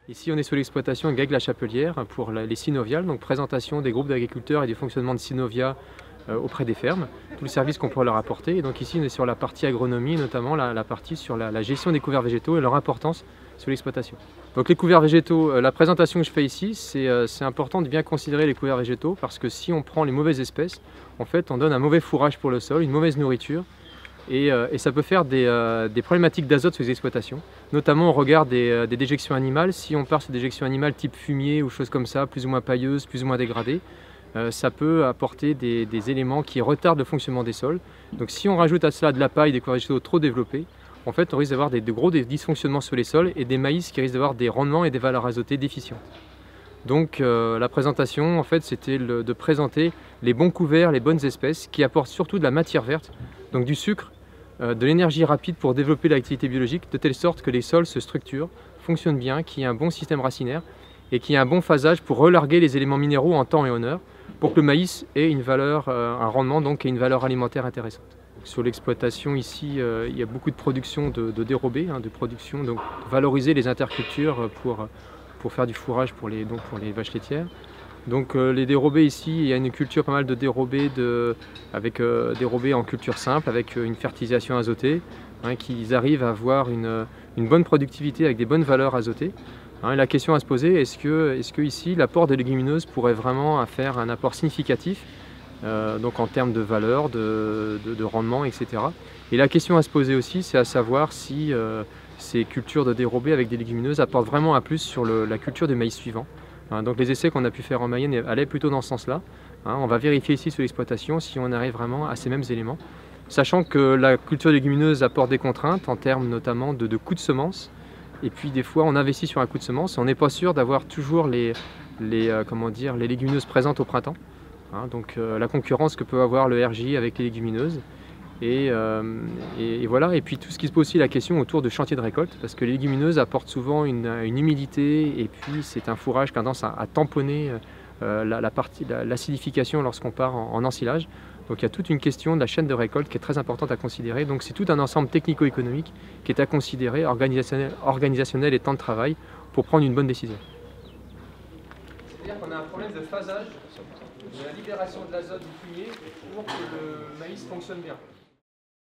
Ici, on est sur l'exploitation Gaigues-la-Chapelière pour les synoviales, donc présentation des groupes d'agriculteurs et du fonctionnement de synovia auprès des fermes, tout le service qu'on pourrait leur apporter. Et donc ici, on est sur la partie agronomie, notamment la partie sur la gestion des couverts végétaux et leur importance sur l'exploitation. Donc les couverts végétaux, la présentation que je fais ici, c'est important de bien considérer les couverts végétaux parce que si on prend les mauvaises espèces, en fait, on donne un mauvais fourrage pour le sol, une mauvaise nourriture. Et ça peut faire des problématiques d'azote sur les exploitations, notamment au regard des déjections animales. Si on part sur des déjections animales type fumier ou choses comme ça, plus ou moins pailleuses, plus ou moins dégradées, ça peut apporter des éléments qui retardent le fonctionnement des sols. Donc si on rajoute à cela de la paille, des couverts végétaux trop développés, en fait on risque d'avoir des gros dysfonctionnements sur les sols et des maïs qui risquent d'avoir des rendements et des valeurs azotées déficientes. Donc la présentation, en fait, c'était de présenter les bons couverts, les bonnes espèces qui apportent surtout de la matière verte, donc du sucre, de l'énergie rapide pour développer l'activité biologique, de telle sorte que les sols se structurent, fonctionnent bien, qu'il y ait un bon système racinaire et qu'il y ait un bon phasage pour relarguer les éléments minéraux en temps et en heure, pour que le maïs ait une valeur, un rendement donc et une valeur alimentaire intéressante. Sur l'exploitation ici, il y a beaucoup de production de dérobés, de production, donc valoriser les intercultures pour faire du fourrage pour les vaches laitières. Donc les dérobés ici, il y a une culture pas mal de dérobés, avec dérobés en culture simple, avec une fertilisation azotée, qu'ils arrivent à avoir une bonne productivité avec des bonnes valeurs azotées. Et la question à se poser, est-ce que ici l'apport des légumineuses pourrait vraiment faire un apport significatif, donc en termes de valeur, de rendement, etc. Et la question à se poser aussi, c'est à savoir si ces cultures de dérobés avec des légumineuses apportent vraiment un plus sur la culture du maïs suivant. Donc les essais qu'on a pu faire en Mayenne allaient plutôt dans ce sens-là. On va vérifier ici sur l'exploitation si on arrive vraiment à ces mêmes éléments. Sachant que la culture légumineuse apporte des contraintes en termes notamment de coût de semence. Et puis des fois on investit sur un coût de semence et on n'est pas sûr d'avoir toujours les légumineuses présentes au printemps. Donc la concurrence que peut avoir le RJ avec les légumineuses. Et voilà, et puis tout ce qui se pose aussi la question autour de chantier de récolte, parce que les légumineuses apportent souvent une humidité, et puis c'est un fourrage qui a tendance à tamponner l'acidification lorsqu'on part en ensilage. Donc il y a toute une question de la chaîne de récolte qui est très importante à considérer. Donc c'est tout un ensemble technico-économique qui est à considérer, organisationnel et temps de travail, pour prendre une bonne décision. C'est-à-dire qu'on a un problème de phasage, de la libération de l'azote du fumier pour que le maïs fonctionne bien.